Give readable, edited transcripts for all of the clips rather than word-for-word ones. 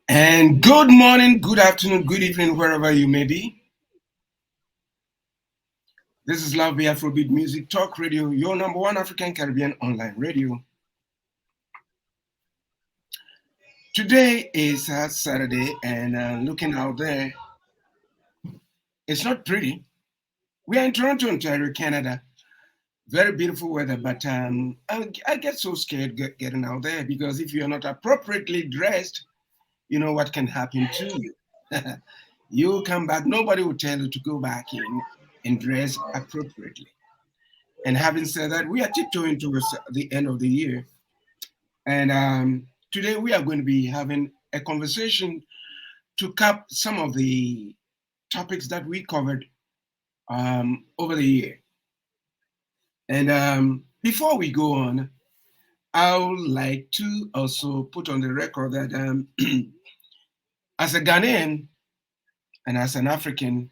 And good morning, good afternoon, good evening, wherever you may be. This is Love Be Afrobeat Music Talk Radio, your number one African Caribbean online radio. Today is Saturday, and looking out there, it's not pretty. We are in Toronto, Ontario, Canada. Very beautiful weather, but I get so scared getting out there because if you're not appropriately dressed, you know what can happen to you. You come back, nobody will tell you to go back in and dress appropriately. And having said that, we are tiptoeing towards the end of the year. And today we are going to be having a conversation to cap some of the topics that we covered over the year. And before we go on, I would like to also put on the record that as a Ghanaian and as an African,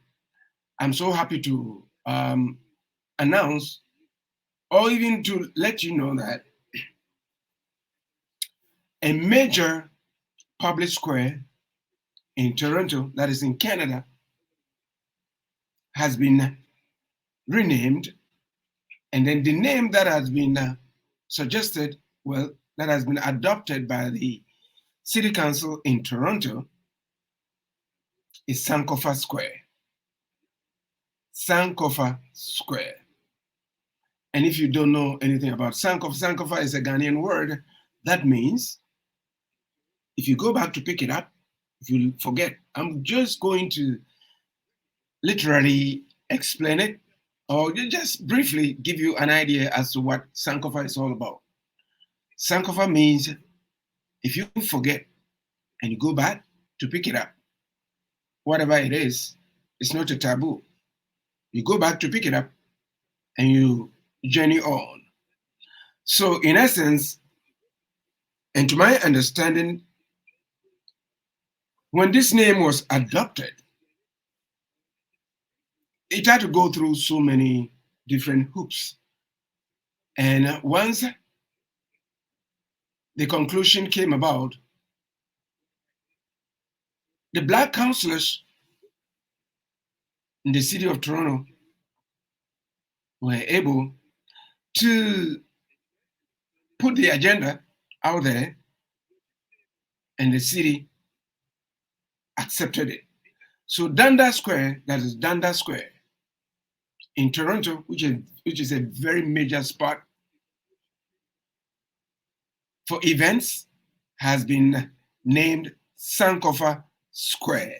I'm so happy to announce or even to let you know that a major public square in Toronto, that is in Canada, has been renamed. And then the name that has been suggested, well, that has been adopted by the City Council in Toronto is Sankofa Square. Sankofa Square. And if you don't know anything about Sankofa, Sankofa is a Ghanaian word that means if you go back to pick it up, if you forget, I'm just going to literally explain it or just briefly give you an idea as to what Sankofa is all about. Sankofa means if you forget and you go back to pick it up, whatever it is, it's not a taboo. You go back to pick it up and you journey on. So, in essence, and to my understanding, when this name was adopted, it had to go through so many different hoops. And once the conclusion came about, the Black councillors in the city of Toronto were able to put the agenda out there, and the city accepted it. So Dundas Square, that is Dundas Square in Toronto, which is a very major spot for events, has been named Sankofa Square.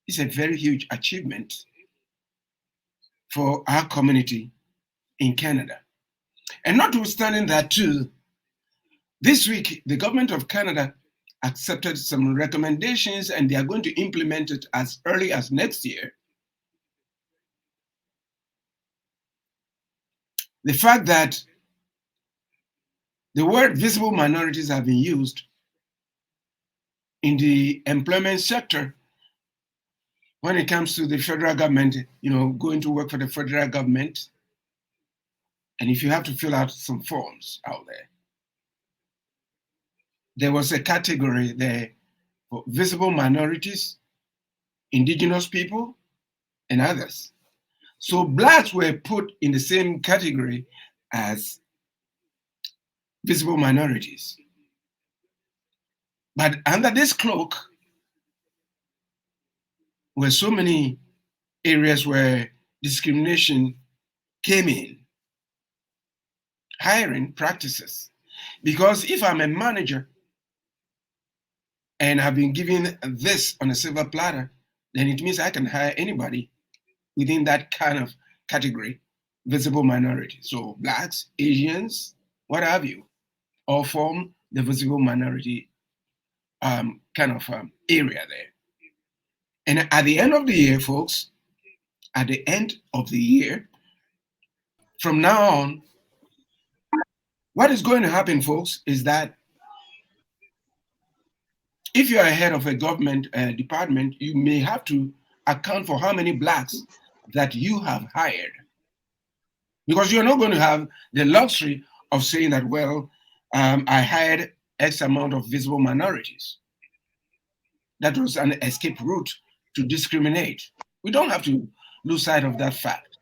It's a very huge achievement for our community in Canada. And notwithstanding that too, this week the government of Canada accepted some recommendations and they are going to implement it as early as next year. The fact that the word visible minorities have been used in the employment sector when it comes to the federal government, going to work for the federal government, and if you have to fill out some forms out there was a category there for visible minorities, indigenous people, and others. So blacks were put in the same category as visible minorities. But under this cloak were so many areas where discrimination came in. Hiring practices. Because if I'm a manager and I've been given this on a silver platter, then it means I can hire anybody within that kind of category, visible minority. So blacks, Asians, what have you, all form the visible minority area there. And at the end of the year, folks, at the end of the year, from now on, what is going to happen, folks, is that if you are head of a government department, you may have to account for how many blacks that you have hired. Because you're not going to have the luxury of saying that, well, I hired X amount of visible minorities. that was an escape route to discriminate. We don't have to lose sight of that fact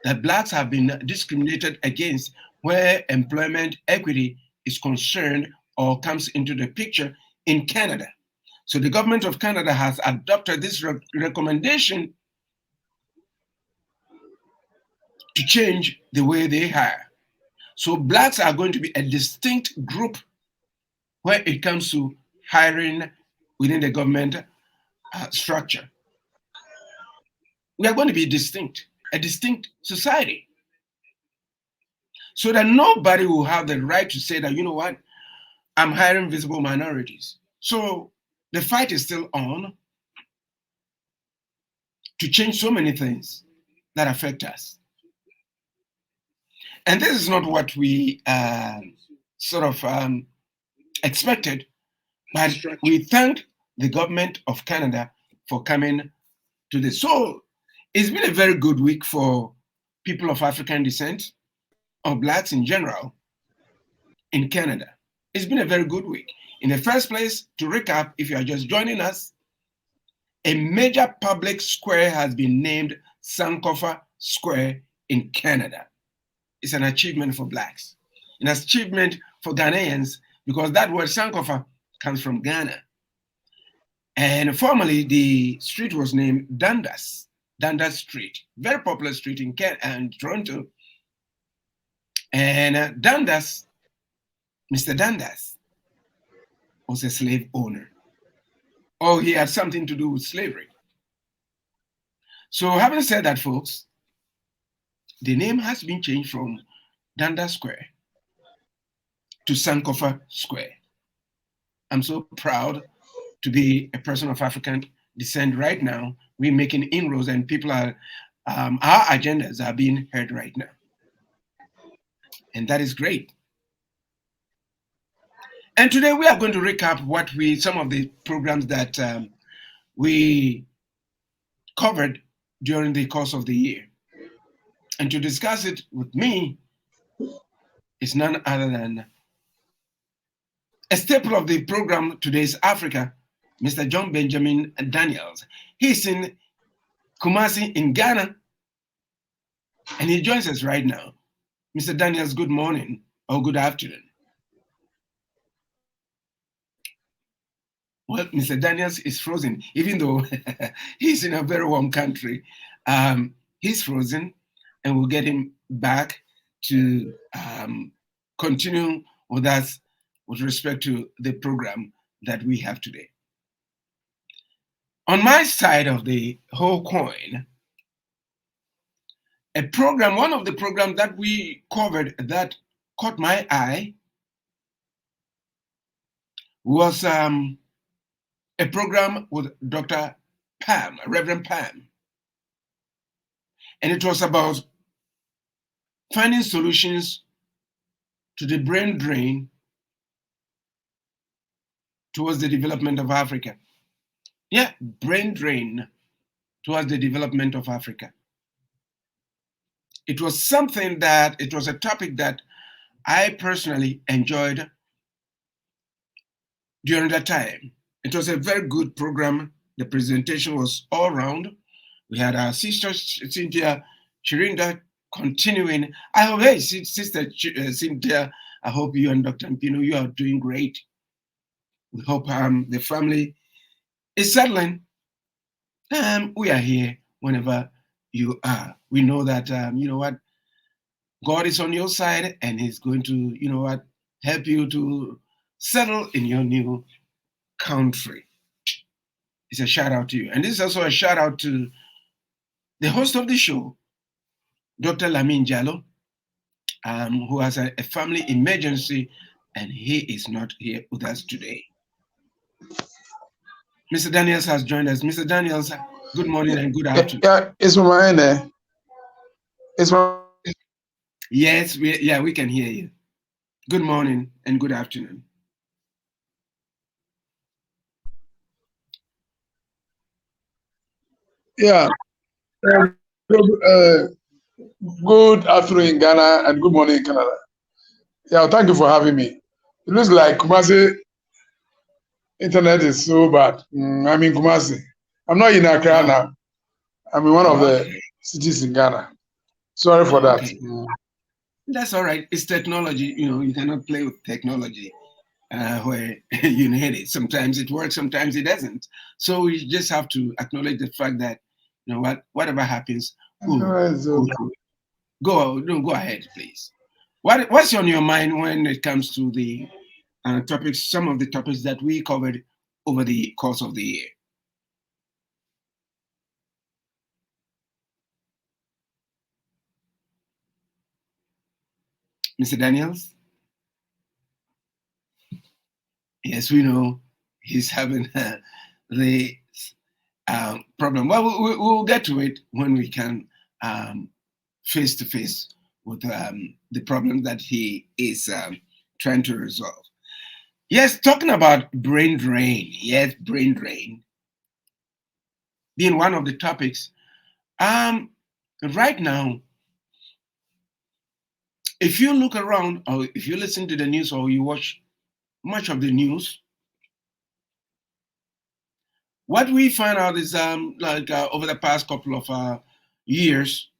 that blacks have been discriminated against where employment equity is concerned or comes into the picture in Canada. So the government of Canada has adopted this recommendation to change the way they hire. So blacks are going to be a distinct group when it comes to hiring within the government structure. We are going to be distinct, a distinct society. So that nobody will have the right to say that, you know what, I'm hiring visible minorities. So the fight is still on to change so many things that affect us. And this is not what we sort of expected, but we thank the government of Canada for coming to this. So it's been a very good week for people of African descent, or blacks in general, in Canada. It's been a very good week. In the first place, to recap, if you are just joining us, a major public square has been named Sankofa Square in Canada. It's an achievement for blacks, an achievement for Ghanaians, because that word Sankofa comes from Ghana. And formerly, the street was named Dundas Street, very popular street in Toronto. And Dundas, Mr. Dundas, was a slave owner. Oh, he had something to do with slavery. So having said that, folks, the name has been changed from Dundas Square to Sankofa Square. I'm so proud to be a person of African descent right now. We're making inroads and people are, our agendas are being heard right now. And that is great. And today we are going to recap some of the programs that we covered during the course of the year. And to discuss it with me is none other than a staple of the program Today's Africa, Mr. John Benjamin Daniels. He's in Kumasi in Ghana, and he joins us right now. Mr. Daniels, good morning or good afternoon. Well, Mr. Daniels is frozen, even though he's in a very warm country. He's frozen, and we'll get him back to continue with us with respect to the program that we have today. On my side of the whole coin, one of the programs that we covered that caught my eye was a program with Dr. Pam, Reverend Pam. And it was about finding solutions to the brain drain towards the development of Africa. Yeah, brain drain towards the development of Africa. It was a topic that I personally enjoyed during that time. It was a very good program. The presentation was all round. We had our sister Cynthia Chirinda continuing. I hope, hey, Sister Cynthia, I hope you and Dr. Mpino, you are doing great. We hope the family is settling. We are here whenever you are. We know that, you know what, God is on your side and he's going to, you know what, help you to settle in your new country. It's a shout out to you. And this is also a shout out to the host of the show, Dr. Lamin Jallo, who has a family emergency and he is not here with us today. Mr. Daniels has joined us. Mr. Daniels, good morning and good afternoon. Yeah, it's my It's my Yes, we can hear you. Good morning and good afternoon. yeah. Good afternoon in Ghana and good morning in Canada. Yeah, thank you for having me. It looks like Kumasi internet is so bad. I'm in Kumasi. I'm not in Accra Oh, now. I'm in one of the okay. cities in Ghana. Sorry for Oh, that. okay. That's all right. It's technology. You cannot play with technology where you need it. Sometimes it works, sometimes it doesn't. So we just have to acknowledge the fact that whatever happens, we'll It's go okay. through it. Go, no, go ahead, please. What's on your mind when it comes to the topics? Some of the topics that we covered over the course of the year, Mr. Daniels. Yes, we know he's having the problem. Well, we'll get to it when we can um, face to face with the problem that he is trying to resolve. Yes, talking about brain drain. Yes, brain drain being one of the topics. Um, right now, if you look around or if you listen to the news or you watch much of the news, what we find out is like over the past couple of years,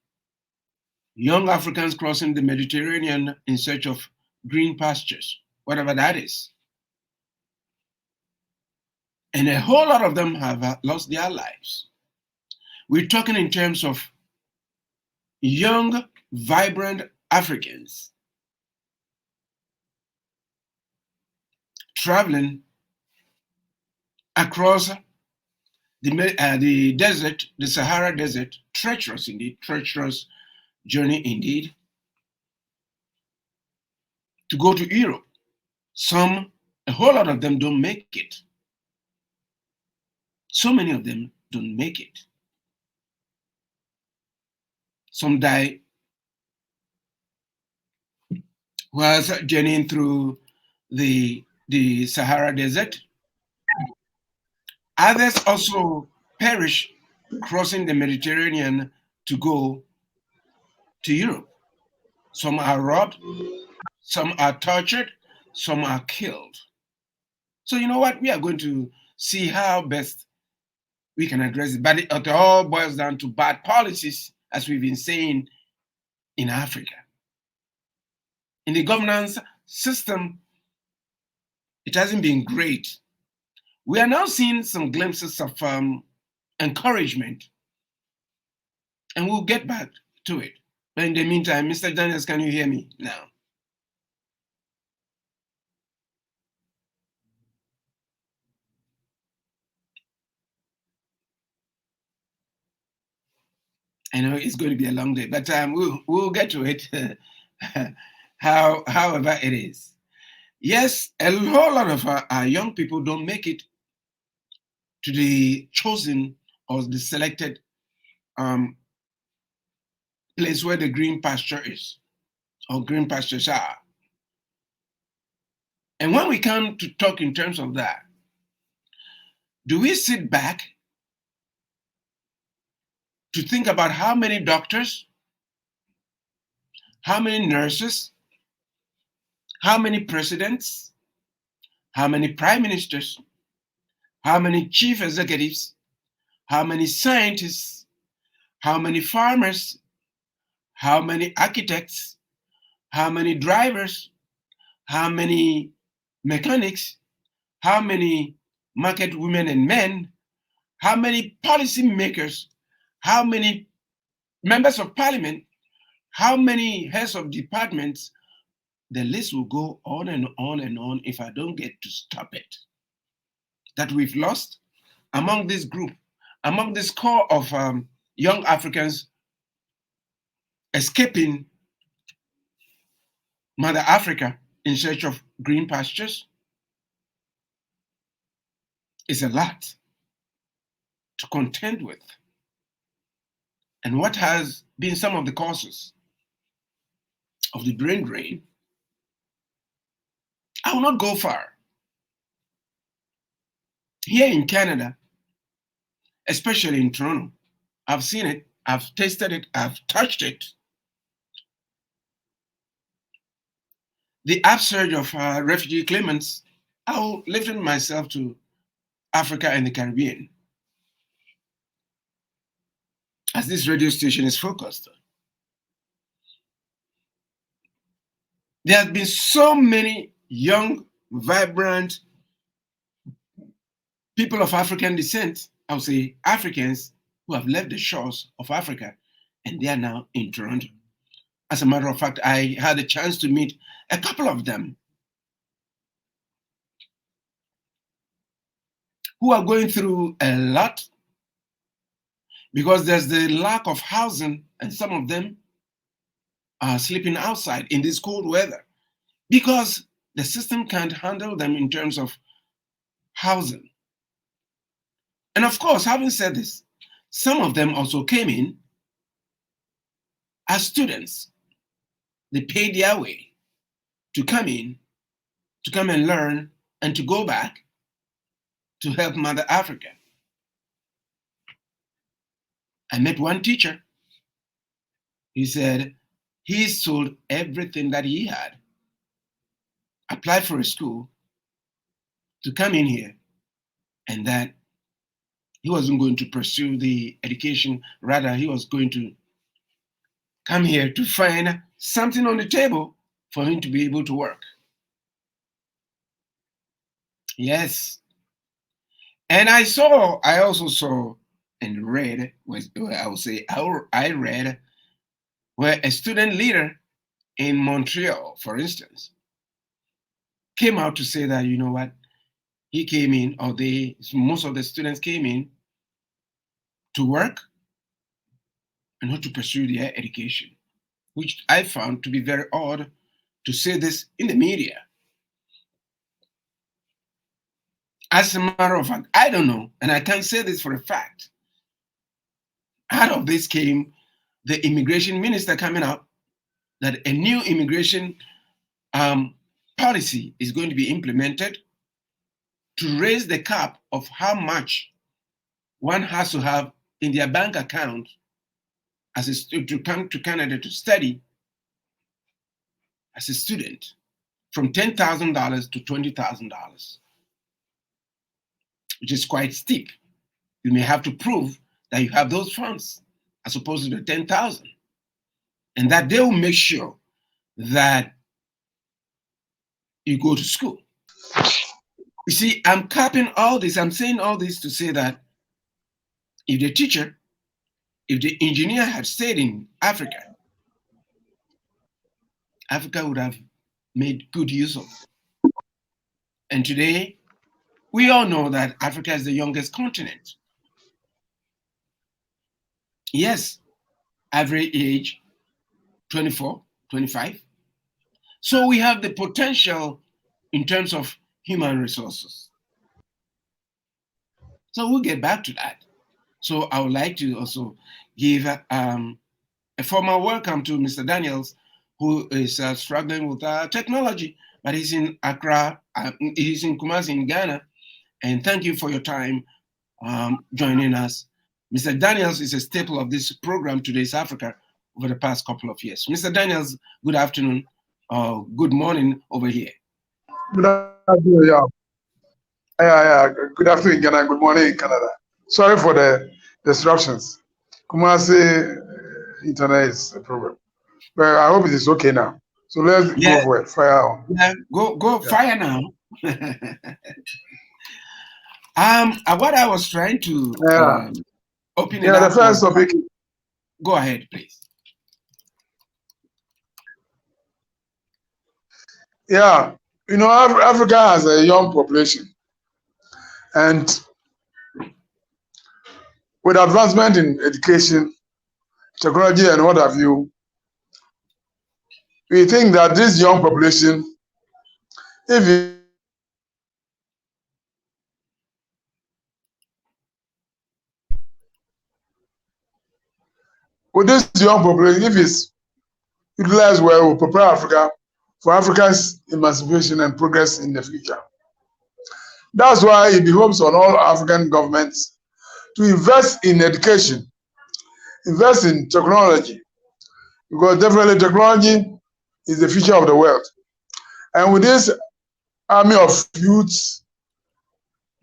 young Africans crossing the Mediterranean in search of green pastures, whatever that is. And a whole lot of them have lost their lives. We're talking in terms of young, vibrant Africans traveling across the desert, the Sahara Desert, treacherous indeed, treacherous journey indeed, to go to Europe. A whole lot of them don't make it. So many of them don't make it. Some die whilst journeying through the Sahara Desert. Others also perish crossing the Mediterranean to go to Europe. Some are robbed, some are tortured, some are killed. So, you know what? We are going to see how best we can address it. But it all boils down to bad policies, as we've been saying in Africa. In the governance system, it hasn't been great. We are now seeing some glimpses of encouragement, and we'll get back to it. But in the meantime, Mr. Daniels, can you hear me now? I know it's going to be a long day, but we'll get to it. However it is. Yes, a whole lot of our young people don't make it to the chosen or the selected um, place where the green pasture is or green pastures are. And when we come to talk in terms of that, do we sit back to think about how many doctors, how many nurses, how many presidents, how many prime ministers, how many chief executives, how many scientists, how many farmers, how many architects, how many drivers, how many mechanics, how many market women and men, how many policy makers, how many members of parliament, how many heads of departments? The list will go on and on and on if I don't get to stop it. That we've lost among this group, among this core of young Africans escaping Mother Africa in search of green pastures is a lot to contend with. And what has been some of the causes of the brain drain? I will not go far. Here in Canada, especially in Toronto, I've seen it, I've tasted it, I've touched it. The upsurge of refugee claimants, I'll limit myself to Africa and the Caribbean, as this radio station is focused on. There have been so many young, vibrant people of African descent, I would say Africans, who have left the shores of Africa and they are now in Toronto. As a matter of fact, I had a chance to meet a couple of them who are going through a lot because there's the lack of housing, and some of them are sleeping outside in this cold weather because the system can't handle them in terms of housing. And of course, having said this, some of them also came in as students. They paid their way to come in, to come and learn, and to go back to help Mother Africa. I met one teacher. He said he sold everything that he had, applied for a school to come in here, and that he wasn't going to pursue the education. Rather, he was going to come here to find something on the table for him to be able to work. Yes. And I also saw and read, I would say I read where a student leader in Montreal, for instance, came out to say that, you know what, he came in, or most of the students came in to work and not to pursue their education, which I found to be very odd to say this in the media. As a matter of fact, I don't know, and I can't say this for a fact. Out of this came the immigration minister coming out that a new immigration policy is going to be implemented to raise the cap of how much one has to have in their bank account to come to Canada to study as a student, from $10,000 to $20,000, which is quite steep. You may have to prove that you have those funds as opposed to the 10,000, and that they will make sure that you go to school. You see, I'm capping all this. I'm saying all this to say that if the teacher, if the engineer had stayed in Africa, Africa would have made good use of it. And today, we all know that Africa is the youngest continent. Yes, average age 24, 25. So we have the potential in terms of human resources. So we'll get back to that. So I would like to also give a formal welcome to Mr. Daniels, who is struggling with technology, but he's in Accra, he's in Kumasi in Ghana. And thank you for your time joining us. Mr. Daniels is a staple of this program, Today's Africa, over the past couple of years. Mr. Daniels, good afternoon, good morning over here. Good afternoon, yeah. Good afternoon, Ghana. Good morning, Canada. Sorry for the disruptions. Kumasi internet is a problem, but I hope it is okay now. So let's go for it. Fire on. Yeah, go fire now. What I was trying to open it up. The first topic. Go ahead, please. Yeah, Africa has a young population, and with advancement in education, technology, and what have you, we think that this young population, if with this young population, if it's utilized well, will prepare Africa for Africa's emancipation and progress in the future. That's why it behoves on all African governments to invest in education, invest in technology, because definitely technology is the future of the world. And with this army of youths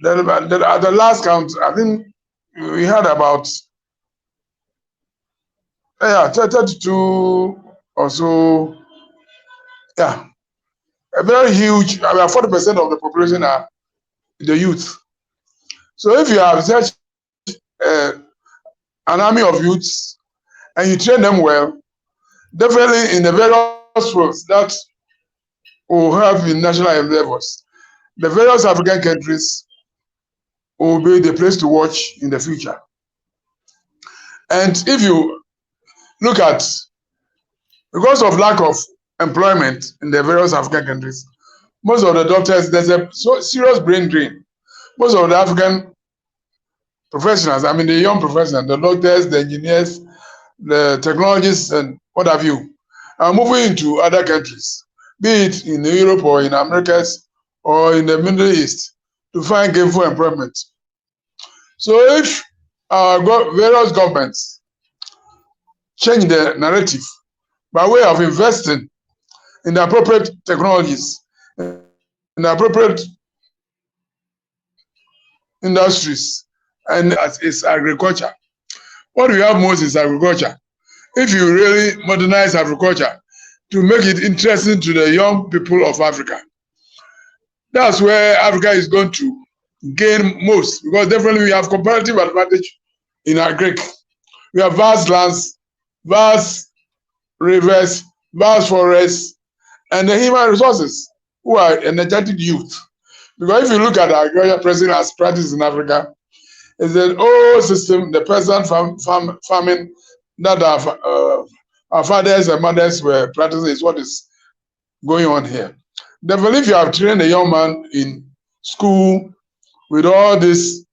At the last count, I think we had about 32 or so. Yeah, a very huge. About 40% of the population are the youth. So if you have such an army of youths and you train them well, definitely in the various roles that will have in national endeavors, the various African countries will be the place to watch in the future. And if you look at, because of lack of employment in the various African countries, most of the doctors, there's a serious brain drain. Most of the African professionals, I mean the young professionals, the doctors, the engineers, the technologists, and what have you, are moving into other countries, be it in Europe or in Americas or in the Middle East, to find gainful employment. So if our various governments change the narrative by way of investing in the appropriate technologies, in the appropriate industries, and as is agriculture. What we have most is agriculture. If you really modernize agriculture to make it interesting to the young people of Africa, that's where Africa is going to gain most, because definitely we have comparative advantage in agric. We have vast lands, vast rivers, vast forests, and the human resources who are energetic youth. Because if you look at agriculture present as practiced in Africa, it's an old system, the peasant farming that our fathers and mothers were practicing is what is going on here. Definitely, if you have trained a young man in school with all these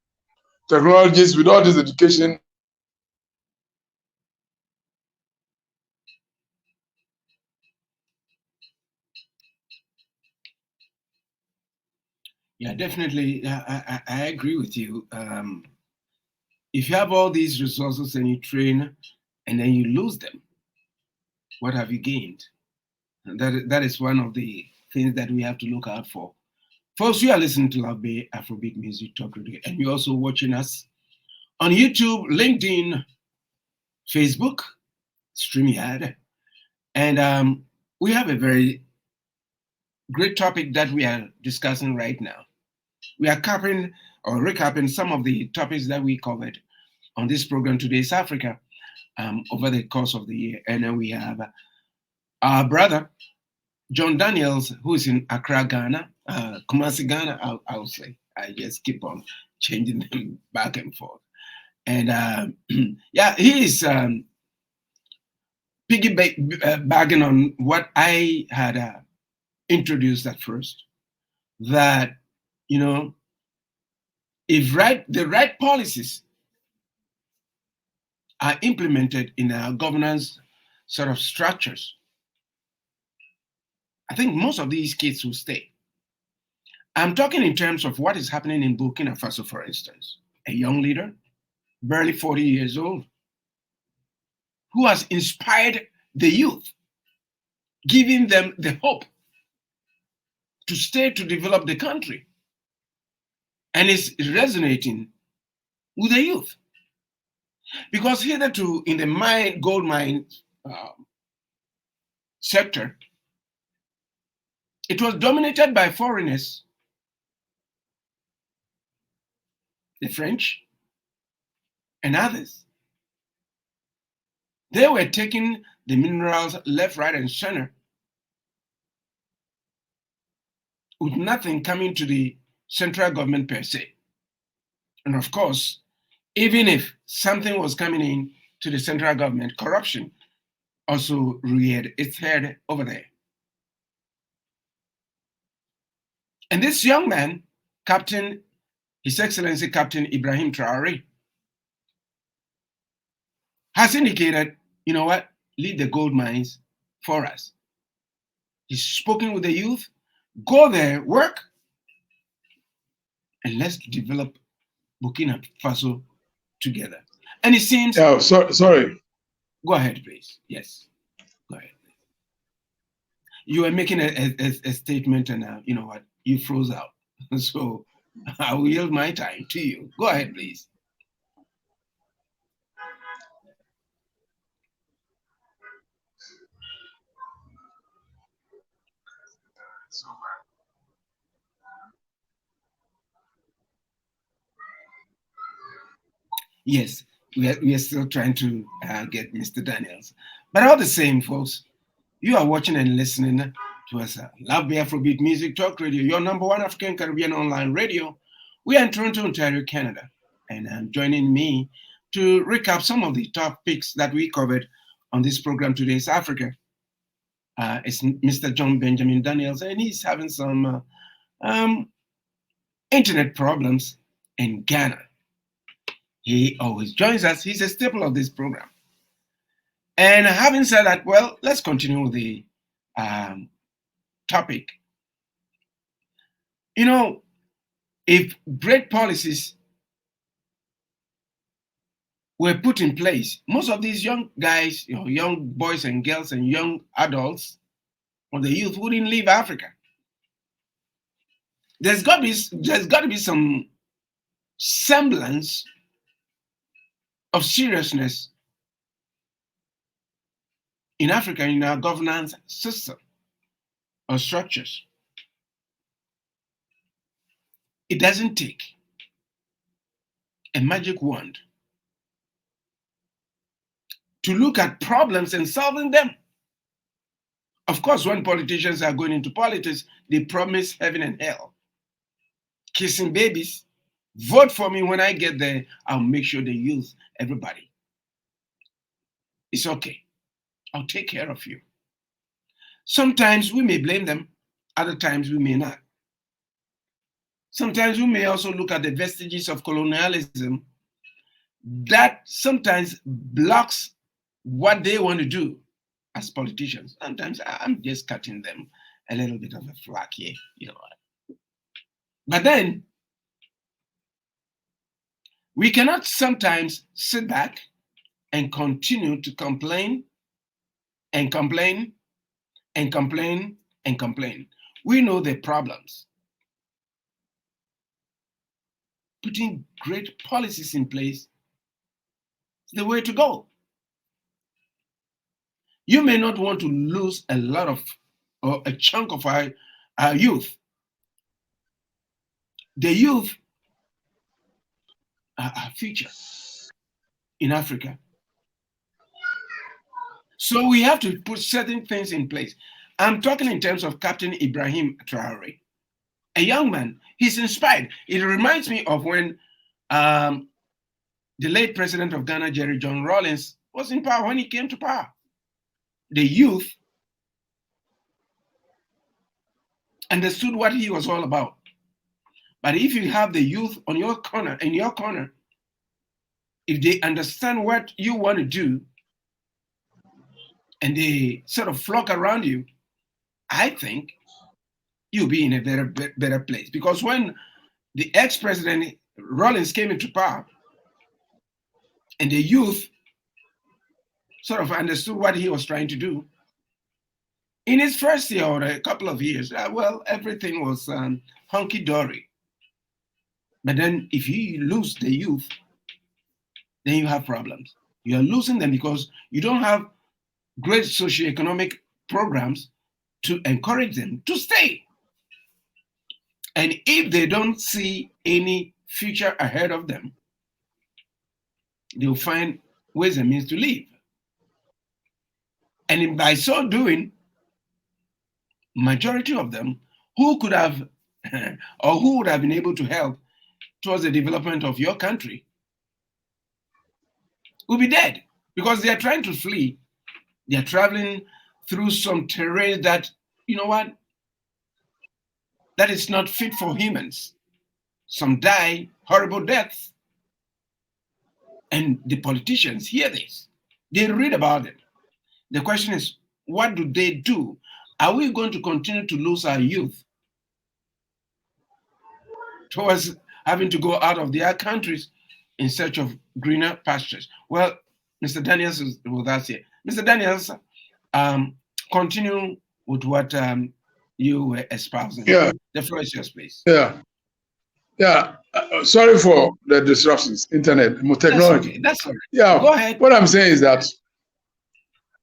technologies, with all this education, Yeah, definitely. I agree with you. If you have all these resources and you train and then you lose them, what have you gained? And that is one of the things that we have to look out for. Folks, you are listening to Love Bay Afrobeat Music Talk Radio, and you're also watching us on YouTube, LinkedIn, Facebook, StreamYard, and we have a very great topic that we are discussing right now. We are capping or recapping some of the topics that we covered on this program today is Africa over the course of the year. And then we have our brother, John Daniels, who is in Accra, Ghana, Kumasi, Ghana, I'll say. I just keep on changing them back and forth. And yeah, he is piggybacking on what I had introduced at first, that, you know, if the right policies are implemented in our governance sort of structures, I think most of these kids will stay. I'm talking in terms of what is happening in Burkina Faso, for instance. A young leader, barely 40 years old, who has inspired the youth, giving them the hope to stay to develop the country, and is resonating with the youth. Because hitherto in the gold mine sector, it was dominated by foreigners, the French and others. They were taking the minerals left, right, and center, with nothing coming to the central government per se. And of course, even if something was coming in to the central government, corruption also reared its head over there. And this young man, His Excellency Captain Ibrahim Traore, has indicated, you know what, leave the gold mines for us. He's spoken with the youth, go there, work, and let's develop Burkina Faso together. And it seems. yeah, sorry. Go ahead, please. Yes, go ahead. You were making a statement, and you know what? You froze out. So I will yield my time to you. Go ahead, please. Yes, we are still trying to get Mr. Daniels. But all the same, folks, you are watching and listening to us. Love Me Afrobeat Music Talk Radio, your number one African Caribbean online radio. We are in Toronto, Ontario, Canada. And joining me to recap some of the topics that we covered on this program today is Africa. It's Mr. John Benjamin Daniels, and he's having some internet problems in Ghana. He always joins us. He's a staple of this program. And having said that, well, let's continue with the um, topic. You know, if great policies were put in place, most of these young guys, young boys and girls and young adults or the youth wouldn't leave Africa. There's got to be some semblance of seriousness in Africa in our governance system or structures. It doesn't take a magic wand to look at problems and solving them. Of course, when politicians are going into politics, they promise heaven and hell, kissing babies. Vote for me. When I get there, I'll make sure they use everybody. It's okay. I'll take care of you. Sometimes we may blame them, other times we may not. Sometimes we may also look at the vestiges of colonialism that sometimes blocks what they want to do as politicians. Sometimes I'm just cutting them a little bit of a flack here, But then we cannot sometimes sit back and continue to complain and complain and complain and complain. We know the problems. Putting great policies in place is the way to go. You may not want to lose a lot of or a chunk of our youth. The youth are our future in Africa. So we have to put certain things in place. I'm talking in terms of Captain Ibrahim Traore, a young man. He's inspired. It reminds me of when the late president of Ghana, Jerry John Rawlings, was in power when he came to power. The youth understood what he was all about. But if you have the youth on your corner, if they understand what you want to do and they sort of flock around you, I think you'll be in a better place. Because when the ex-president Rawlings came into power and the youth sort of understood what he was trying to do, in his first year or a couple of years, well, everything was hunky-dory. But then if you lose the youth, then you have problems. You are losing them because you don't have great socioeconomic programs to encourage them to stay. And if they don't see any future ahead of them, they'll find ways and means to leave. And by so doing, majority of them who could have or who would have been able to help towards the development of your country will be dead because they are trying to flee. They are traveling through some terrain that, that is not fit for humans. Some die horrible deaths. And the politicians hear this. They read about it. The question is, what do they do? Are we going to continue to lose our youth towards having to go out of their countries in search of greener pastures? Well, Mr. Daniels is with us here. Mr. Daniels, continue with what you were espousing. Yeah. The floor is yours, please. Yeah. Yeah, sorry for the disruptions, internet, That's okay. technology. That's all right. Yeah, Go ahead. what I'm saying is that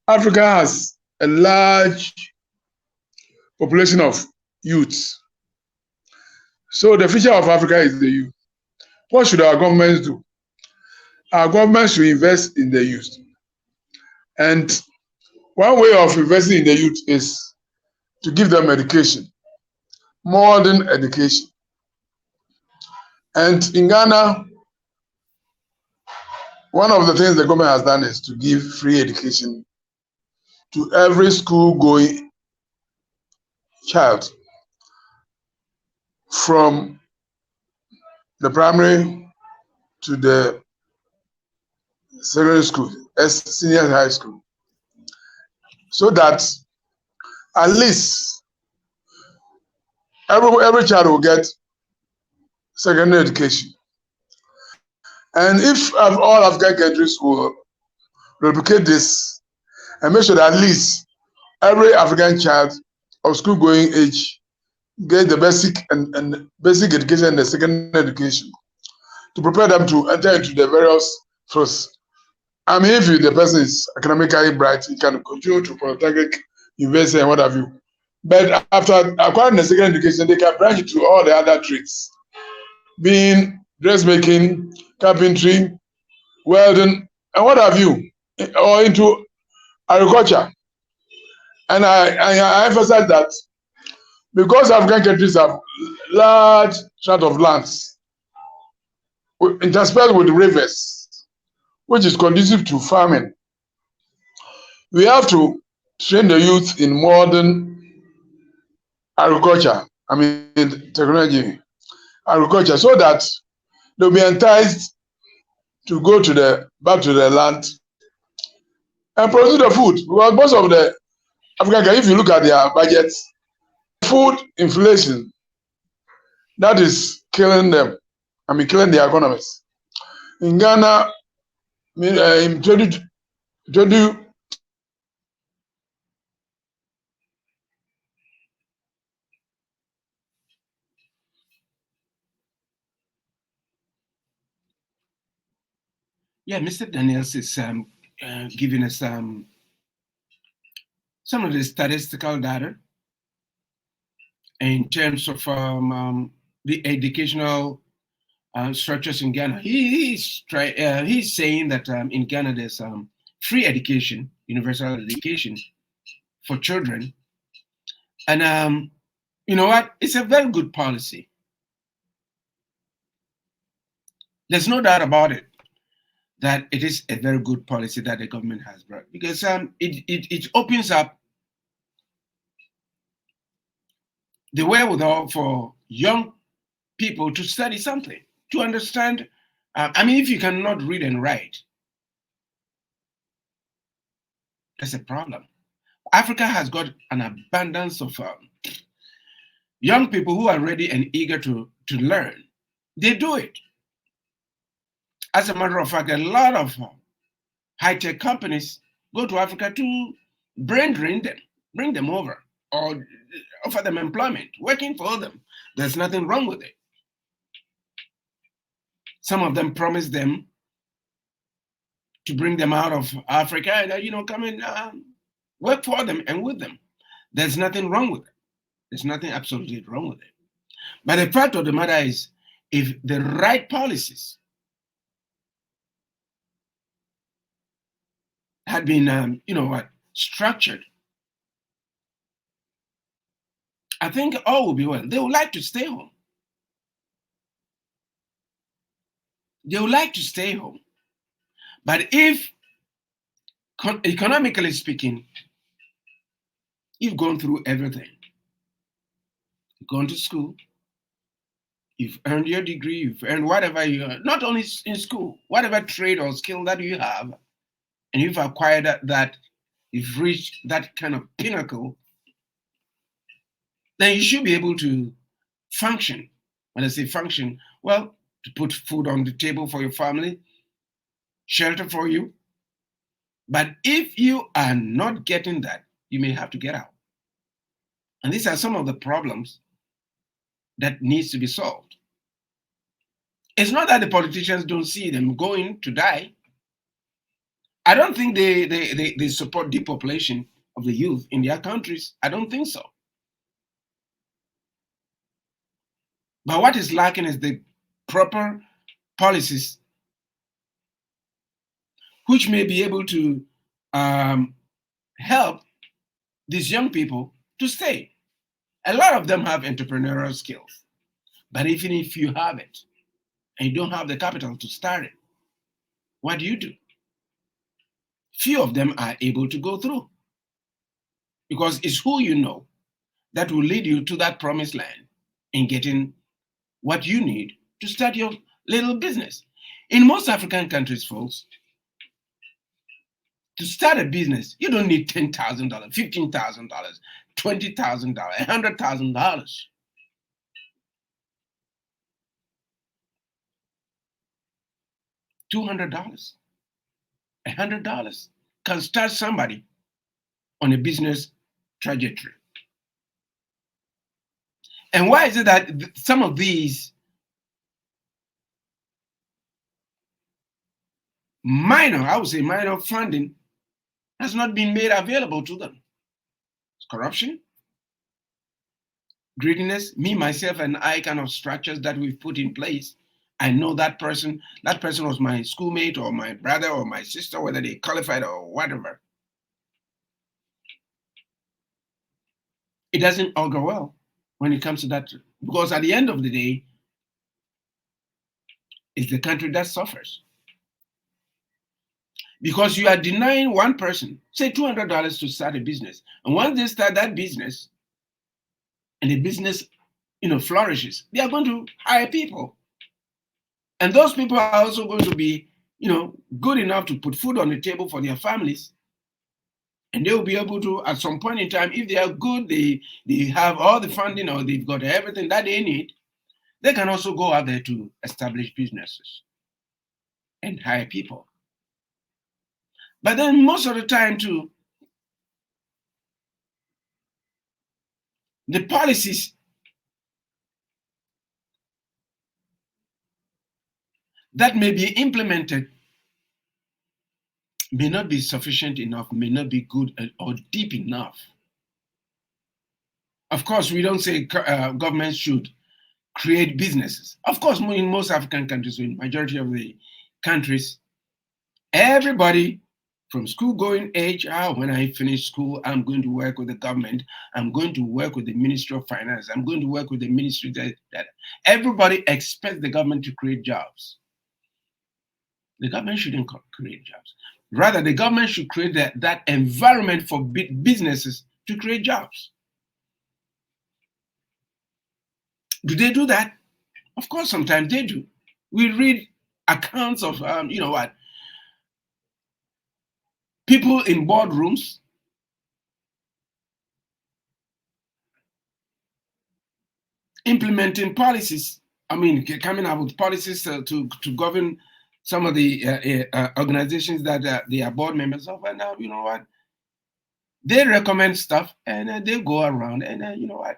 Africa has a large population of youths. So the future of Africa is the youth. What should our governments do? Our government should invest in the youth. And one way of investing in the youth is to give them education, modern education. And in Ghana, one of the things the government has done is to give free education to every school going child from the primary to the secondary school, as senior high school, so that at least every child will get secondary education. And if all African countries will replicate this and make sure that at least every African child of school going age get the basic education and the secondary education to prepare them to enter into the various fields. I mean, if the person is academically bright, he can continue to polytechnic, university, and what have you. But after acquiring the secondary education, they can branch into all the other trades, being dressmaking, carpentry, welding, and what have you, or into agriculture. And I emphasize that because African countries have large tract of lands interspersed with rivers, which is conducive to farming, we have to train the youth in modern agriculture, I mean technology, agriculture, so that they'll be enticed to go to back to the land and produce the food. Because most of the African, if you look at their budgets, food inflation that is killing them. I mean, killing the economies. In Ghana, in 20, Yeah, Mr. Daniels is giving us some of the statistical data in terms of the educational structures in Ghana. He's saying that in Ghana there's free education, universal education for children, and you know what? It's a very good policy. There's no doubt about it that it is a very good policy that the government has brought because it opens up the wherewithal for young people to study something, to understand. I mean, if you cannot read and write, that's a problem. Africa has got an abundance of young people who are ready and eager to learn. They do it. As a matter of fact, a lot of high-tech companies go to Africa to brain drain them, bring them over, or offer them employment, working for them. There's nothing wrong with it. Some of them promise them to bring them out of Africa and come and work for them and with them. There's nothing wrong with it. There's nothing absolutely wrong with it. But the fact of the matter is, if the right policies had been, structured, I think all will be well. They would like to stay home. They would like to stay home. But if, economically speaking, you've gone through everything, you've gone to school, you've earned your degree, you've earned whatever not only in school, whatever trade or skill that you have, and you've acquired that you've reached that kind of pinnacle, then you should be able to function. When I say function, well, to put food on the table for your family, shelter for you. But if you are not getting that, you may have to get out. And these are some of the problems that needs to be solved. It's not that the politicians don't see them going to die. I don't think they support depopulation of the youth in their countries. I don't think so. But what is lacking is the proper policies which may be able to um, help these young people to stay. A lot of them have entrepreneurial skills, but even if you have it and you don't have the capital to start it, what do? Few of them are able to go through because it's who you know that will lead you to that promised land in getting what you need to start your little business. In most African countries, folks, to start a business, you don't need $10,000, $15,000, $20,000, $100,000. $200, $100 can start somebody on a business trajectory. And why is it that some of these I would say minor funding has not been made available to them? It's corruption, greediness, me, myself, and I kind of structures that we've put in place. I know that person was my schoolmate or my brother or my sister, whether they qualified or whatever. It doesn't augur well when it comes to that, because at the end of the day, it's the country that suffers. Because you are denying one person, say $200 to start a business. And once they start that business and the business, flourishes, they are going to hire people. And those people are also going to be, good enough to put food on the table for their families. And they will be able to, at some point in time, if they are good, they have all the funding or they've got everything that they need, they can also go out there to establish businesses and hire people. But then most of the time too, the policies that may be implemented may not be sufficient enough, may not be good or deep enough. Of course, we don't say governments should create businesses. Of course, in most African countries, in majority of the countries, everybody from school going age, when I finish school, I'm going to work with the government. I'm going to work with the Ministry of Finance. I'm going to work with the ministry that everybody expects the government to create jobs. The government shouldn't create jobs. Rather, the government should create that environment for businesses to create jobs. Do they do that? Of course, sometimes they do. We read accounts of, people in boardrooms implementing policies. Coming up with policies to govern some of the organizations that they are board members of. And you know what? They recommend stuff and they go around and you know what?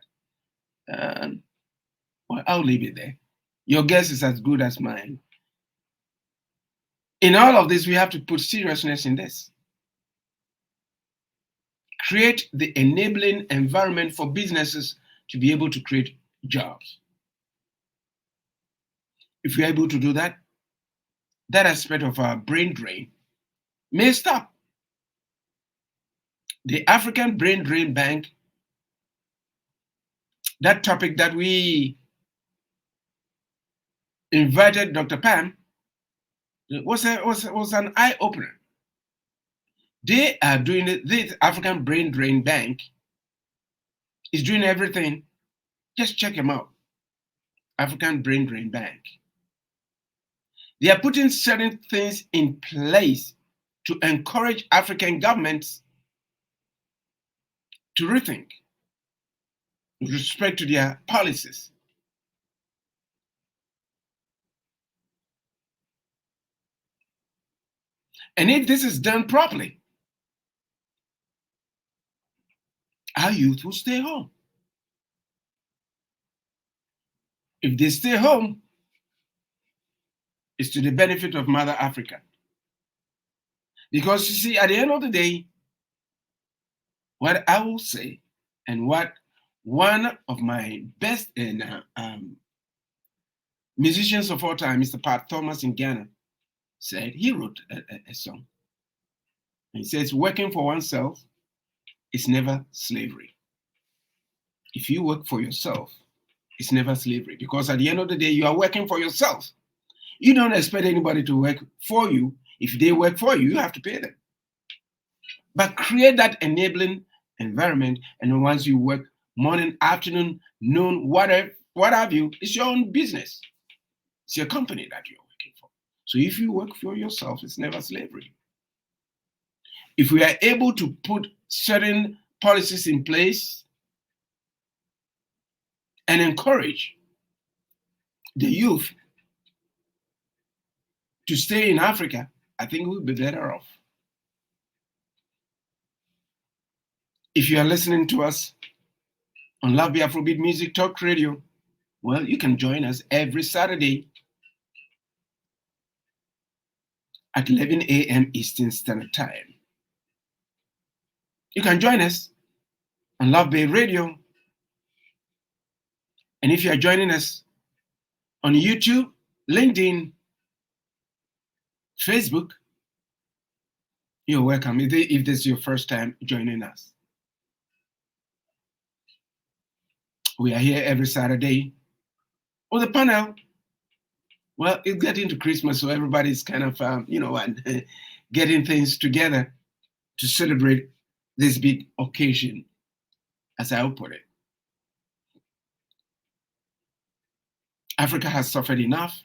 Well, I'll leave it there. Your guess is as good as mine. In all of this, we have to put seriousness in this. Create the enabling environment for businesses to be able to create jobs. If we're able to do that, that aspect of our brain drain may stop. The African Brain Drain Bank, that topic that we invited Dr. Pam, was an eye-opener. They are doing it. This African Brain Drain Bank is doing everything. Just check them out. African Brain Drain Bank. They are putting certain things in place to encourage African governments to rethink with respect to their policies. And if this is done properly, our youth will stay home. If they stay home, It's to the benefit of Mother Africa. Because you see, at the end of the day, what I will say, and what one of my best musicians of all time, Mr. Pat Thomas in Ghana, said, he wrote a song. And he says, working for oneself is never slavery. If you work for yourself, it's never slavery. Because at the end of the day, you are working for yourself. You don't expect anybody to work for you. If they work for you, you have to pay them. But create that enabling environment, and once you work morning, afternoon, noon, whatever, what have you, it's your own business. It's your company that you're working for. So if you work for yourself, it's never slavery. If we are able to put certain policies in place and encourage the youth to stay in Africa, I think we'll be better off. If you are listening to us on Love Be Afrobeat Music Talk Radio, well, you can join us every Saturday at 11 a.m. Eastern Standard Time. You can join us on Love Bay Radio. And if you are joining us on YouTube, LinkedIn, Facebook, you're welcome if this is your first time joining us. We are here every Saturday with a panel. Well, it's getting to Christmas, so everybody's kind of, getting things together to celebrate this big occasion, as I will put it. Africa has suffered enough.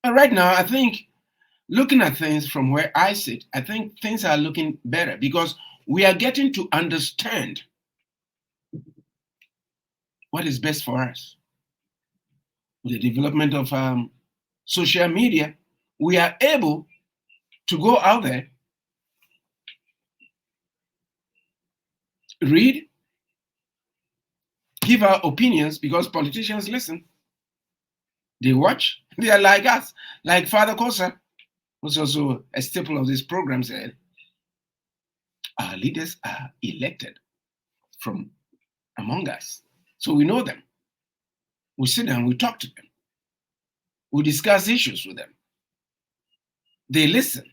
But right now, I think, looking at things from where I sit, I think things are looking better because we are getting to understand what is best for us. With the development of social media, we are able to go out there, read, give our opinions, because politicians listen. They watch. They are like us. Like Father Kosa, who's also a staple of this program, said, our leaders are elected from among us. So we know them. We sit down, we talk to them. We discuss issues with them. They listen.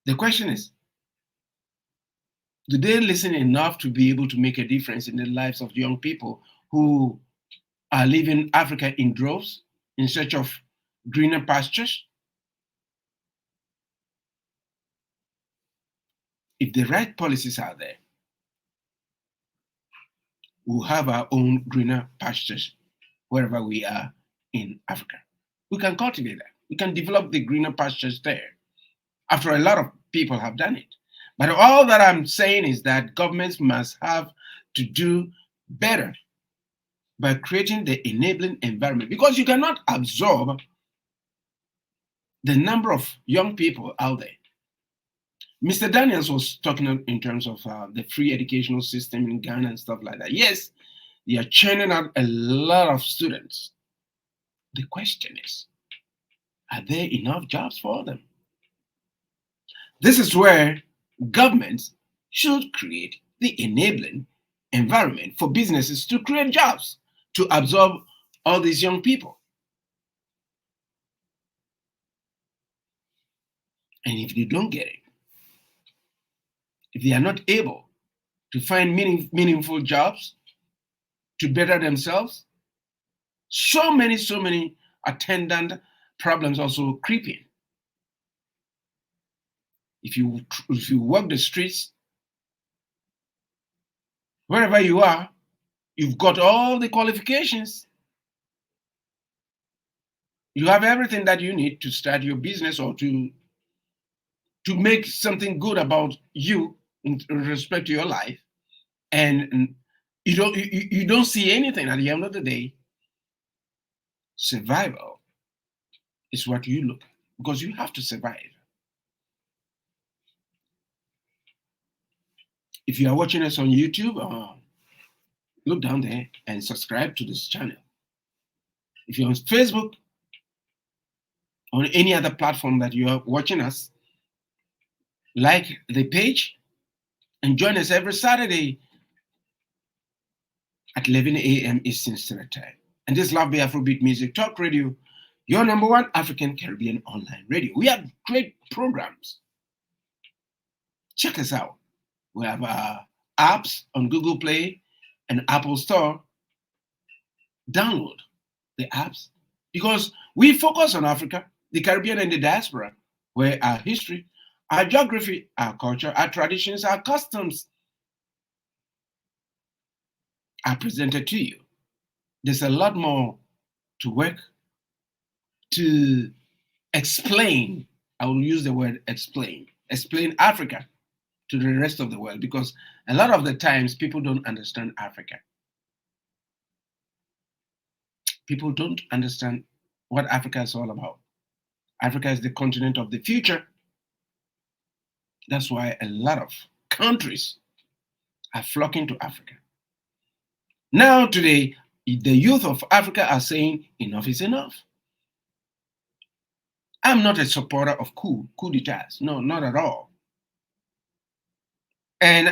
The question is, do they listen enough to be able to make a difference in the lives of young people who are leaving Africa in droves in search of greener pastures? If the right policies are there, we'll have our own greener pastures wherever we are in Africa. We can cultivate that. We can develop the greener pastures there. After a lot of people have done it. But all that I'm saying is that governments must have to do better by creating the enabling environment, because you cannot absorb the number of young people out there. Mr. Daniels was talking in terms of the free educational system in Ghana and stuff like that. Yes, they are churning out a lot of students. The question is, are there enough jobs for them? This is where governments should create the enabling environment for businesses to create jobs, to absorb all these young people. And if they don't get it, if they are not able to find meaningful jobs to better themselves, so many attendant problems also creep in. If you walk the streets, wherever you are, you've got all the qualifications. You have everything that you need to start your business or to make something good about you in respect to your life, and you don't see anything. At the end of the day, survival is what you look at, because you have to survive. If you are watching us on YouTube, look down there and subscribe to this channel. If you're on Facebook, on any other platform that you are watching us, like the page and join us every Saturday at 11 a.m. Eastern Standard Time. And this Love Be Afrobeat Music Talk Radio, your number one African Caribbean online radio. We have great programs. Check us out. We have apps on Google Play and Apple Store. Download the apps because we focus on Africa, the Caribbean, and the diaspora, where our history, our geography, our culture, our traditions, our customs are presented to you. There's a lot more to work to explain. I will use the word explain Africa to the rest of the world because a lot of the times people don't understand Africa. People don't understand what Africa is all about. Africa is the continent of the future. That's why a lot of countries are flocking to Africa. Now, today, the youth of Africa are saying enough is enough. I'm not a supporter of coup d'etats. No, not at all. And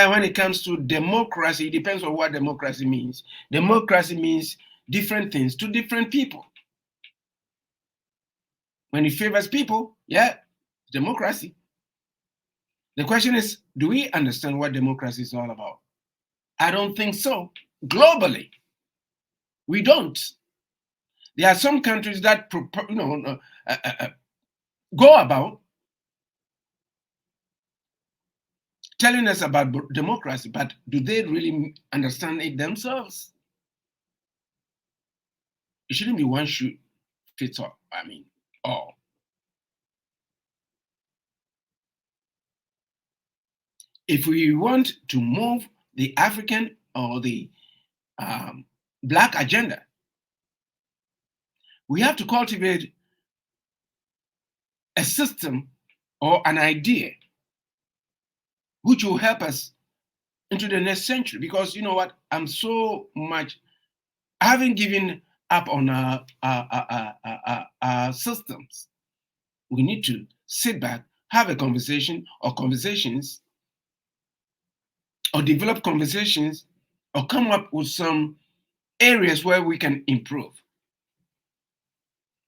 when it comes to democracy, it depends on what democracy means. Democracy means different things to different people. When it favors people, yeah, democracy. The question is, do we understand what democracy is all about? I don't think so. Globally, we don't. There are some countries that go about telling us about democracy, but do they really understand it themselves? It shouldn't be one shoe fits all. All. If we want to move the African or the Black agenda, we have to cultivate a system or an idea which will help us into the next century. Because you know what? I haven't given up on our systems. We need to sit back, have a conversation or conversations, or develop conversations, or come up with some areas where we can improve.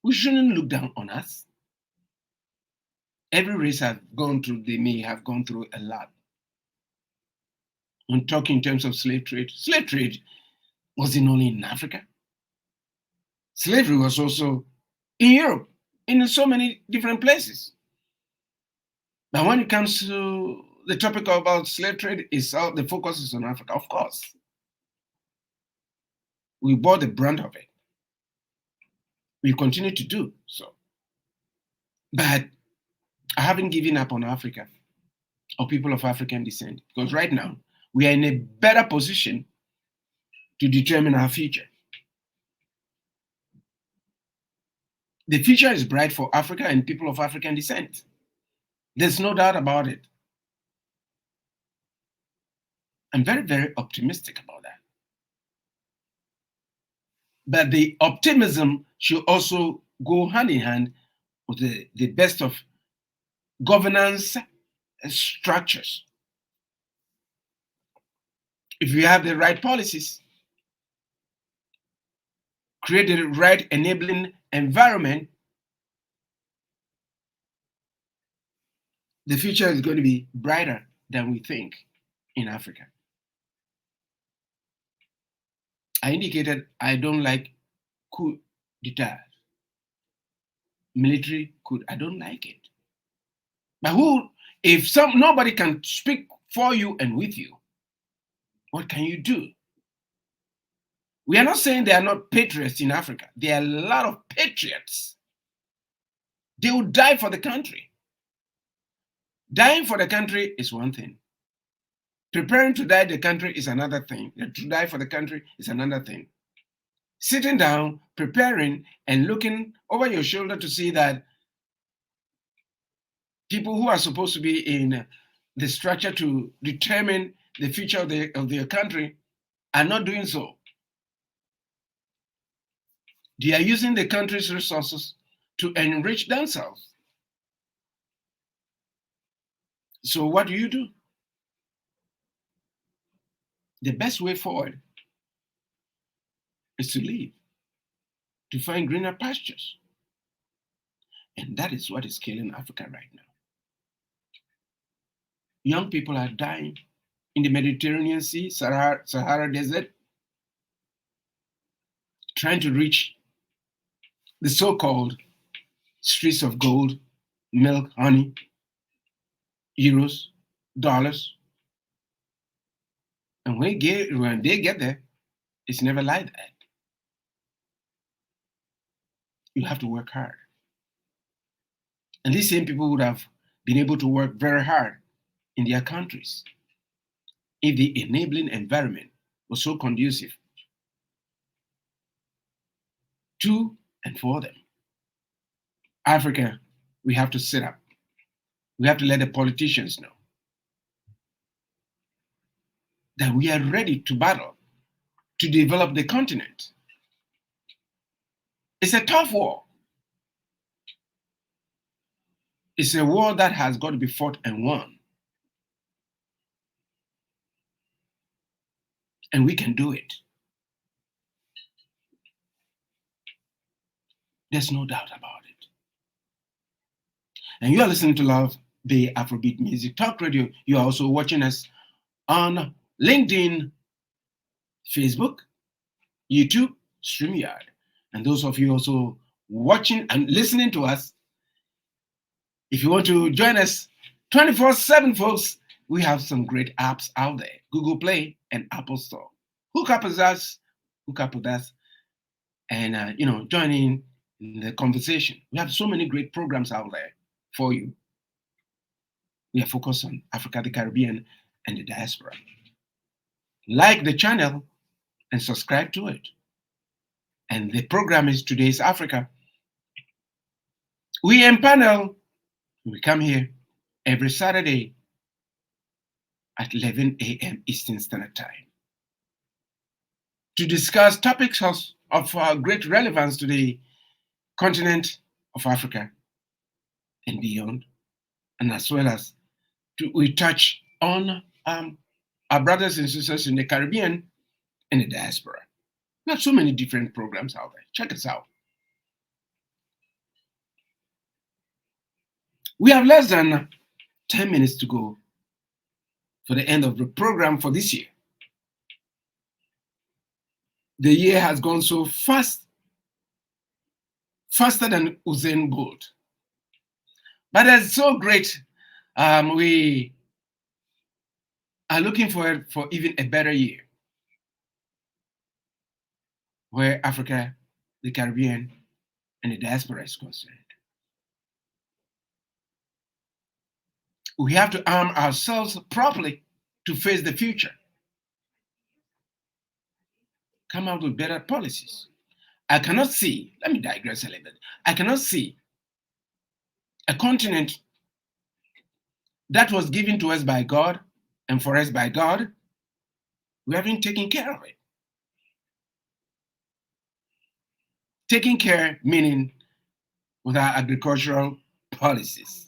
We shouldn't look down on us. Every race they may have gone through a lot. When talking in terms of slave trade wasn't only in Africa. Slavery was also in Europe, in so many different places. But when it comes to the topic about slave trade, the focus is on Africa, of course. We bore the brunt of it. We continue to do so. But I haven't given up on Africa or people of African descent because right now we are in a better position to determine our future. The future is bright for Africa and people of African descent. There's no doubt about it. I'm very, very optimistic about that. But the optimism should also go hand in hand with the best of governance structures. If we have the right policies, create the right enabling environment, the future is going to be brighter than we think in Africa. I indicated I don't like coup d'etat, military coup. I don't like it. But if nobody can speak for you and with you, what can you do? We are not saying there are not patriots in Africa. There are a lot of patriots. They will die for the country. Dying for the country is one thing. Preparing to die the country is another thing. To die for the country is another thing. Sitting down, preparing, and looking over your shoulder to see that people who are supposed to be in the structure to determine the future of their country are not doing so. They are using the country's resources to enrich themselves. So what do? The best way forward is to leave, to find greener pastures. And that is what is killing Africa right now. Young people are dying in the Mediterranean Sea, Sahara Desert, trying to reach the so-called streets of gold, milk, honey, euros, dollars. And when they get there, it's never like that. You have to work hard. And these same people would have been able to work very hard in their countries if the enabling environment was so conducive to and for them. Africa, we have to sit up. We have to let the politicians know that we are ready to battle to develop the continent. It's a tough war. It's a war that has got to be fought and won. And we can do it. There's no doubt about it. And you are listening to Love Bay Afrobeat Music Talk Radio. You are also watching us on LinkedIn, Facebook, YouTube, StreamYard. And those of you also watching and listening to us, if you want to join us 24/7, folks, we have some great apps out there. Google Play and Apple Store. Hook up with us, and join in the conversation. We have so many great programs out there for you. We are focused on Africa, the Caribbean, and the diaspora. Like the channel and subscribe to it. And the program is Today's Africa. We empanel. We come here every Saturday at 11 a.m. Eastern Standard Time to discuss topics of great relevance to the continent of Africa and beyond, and as well as we touch on our brothers and sisters in the Caribbean and the diaspora. We have so many different programs out there. Check us out. We have less than 10 minutes to go for the end of the program for this year. The year has gone so fast, faster than Usain Bolt. But it's so great. We are looking for even a better year where Africa, the Caribbean, and the diaspora is concerned. We have to arm ourselves properly to face the future. Come out with better policies. I cannot see, let me digress a little bit. I cannot see a continent that was given to us by God and for us by God. We haven't taken care of it. Taking care meaning with our agricultural policies.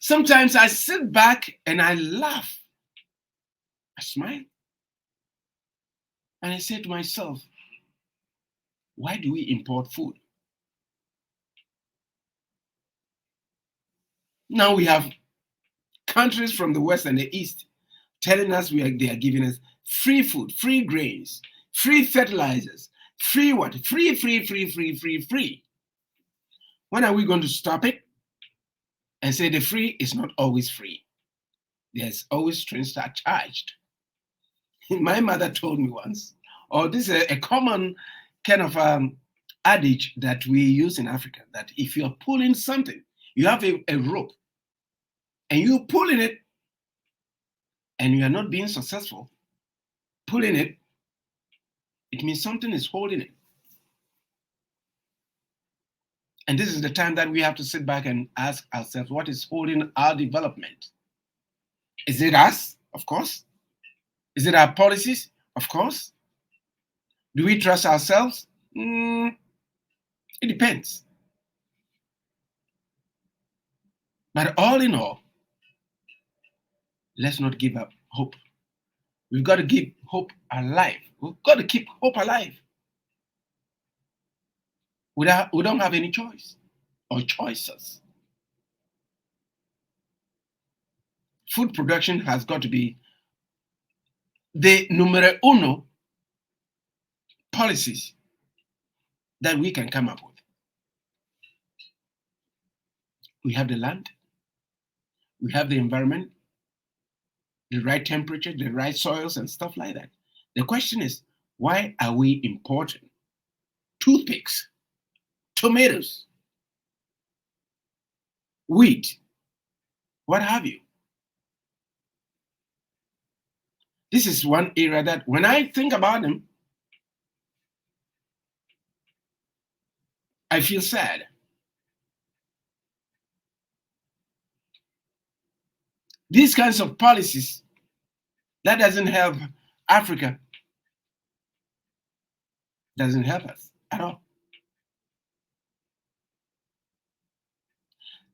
Sometimes I sit back and I laugh. I smile. And I say to myself, why do we import food? Now we have countries from the West and the East telling us they are giving us free food, free grains, free fertilizers, free what? Free. When are we going to stop it and say the free is not always free? There's always strings charged. My mother told me once, this is a common kind of adage that we use in Africa, that if you're pulling something, you have a rope, and you're pulling it, and you are not being successful pulling it, it means something is holding it. And this is the time that we have to sit back and ask ourselves, what is holding our development? Is it us? Of course. Is it our policies? Of course. Do we trust ourselves? Mm, it depends. But all in all, let's not give up hope. We've got to keep hope alive. We've got to keep hope alive. We don't have any choice or choices. Food production has got to be the numero uno policies that we can come up with. We have the land, we have the environment, the right temperature, the right soils, and stuff like that. The question is, why are we importing toothpicks, tomatoes, wheat, what have you? This is one area that when I think about them, I feel sad. These kinds of policies, that doesn't help Africa, doesn't help us at all.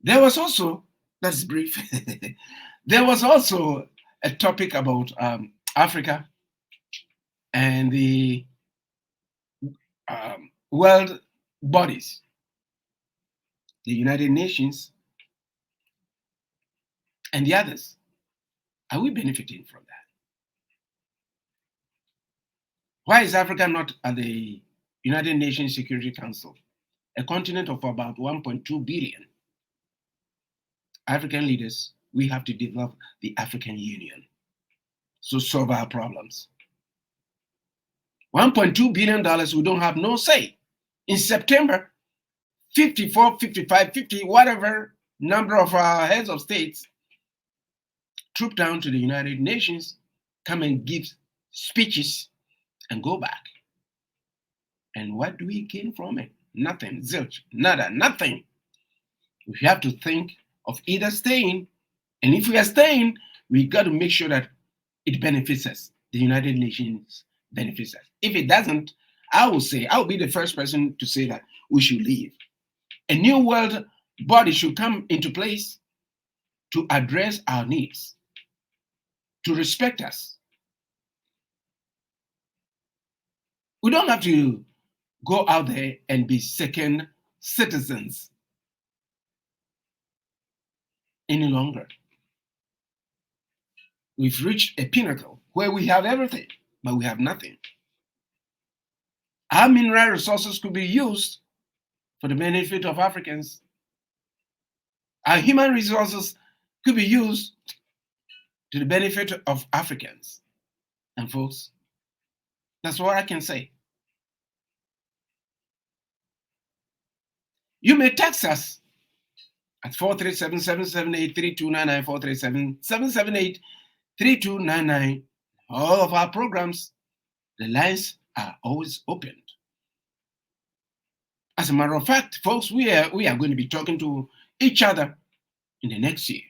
There was also, that's brief, there was also a topic about Africa and the world bodies, the United Nations and the others. Are we benefiting from that? Why is Africa not at the United Nations Security Council, a continent of about 1.2 billion? African leaders, we have to develop the African Union to solve our problems. $1.2 billion, we don't have no say. In September, 54, 55, 50, whatever number of heads of states troop down to the United Nations, come and give speeches and go back. And what do we gain from it? Nothing, zilch, nada, nothing. We have to think of either staying, and if we are staying, we got to make sure that it benefits us. The United Nations benefits us. If it doesn't, I'll be the first person to say that we should leave. A new world body should come into place to address our needs, to respect us. We don't have to go out there and be second citizens any longer. We've reached a pinnacle where we have everything, but we have nothing. Our mineral resources could be used for the benefit of Africans. Our human resources could be used to the benefit of Africans. And folks, that's what I can say. You may text us at 437-778-3299, 437-778-3299. All of our programs, the lines are always open. As a matter of fact, folks, we are going to be talking to each other in the next year,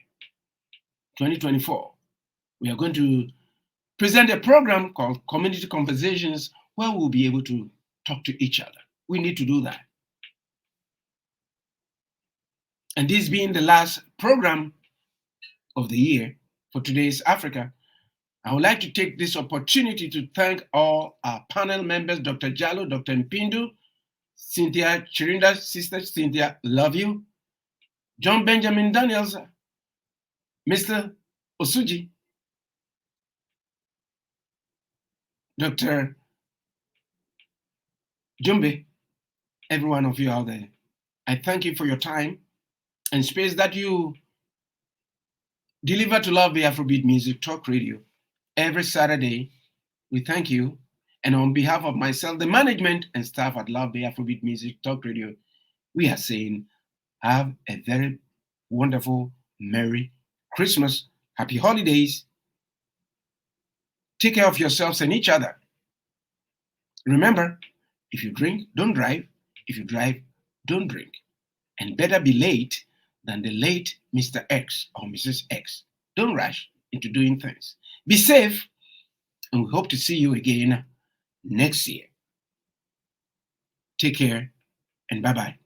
2024. We are going to present a program called Community Conversations where we'll be able to talk to each other. We need to do that. And this being the last program of the year for Today's Africa, I would like to take this opportunity to thank all our panel members, Dr. Jallo, Dr. Mpindu, Cynthia Chirinda, Sister Cynthia, love you, John Benjamin Daniels, Mr. Osuji, Dr. Jumbe, every one of you out there. I thank you for your time and space that you deliver to Love the Afrobeat Music Talk Radio every Saturday. We thank you. And on behalf of myself, the management and staff at Love the Afrobeat Music Talk Radio, we are saying have a very wonderful, Merry Christmas, Happy Holidays. Take care of yourselves and each other. Remember, if you drink, don't drive. If you drive, don't drink. And better be late than the late Mr. X or Mrs. X. Don't rush into doing things. Be safe, and we hope to see you again next year. Take care and bye bye.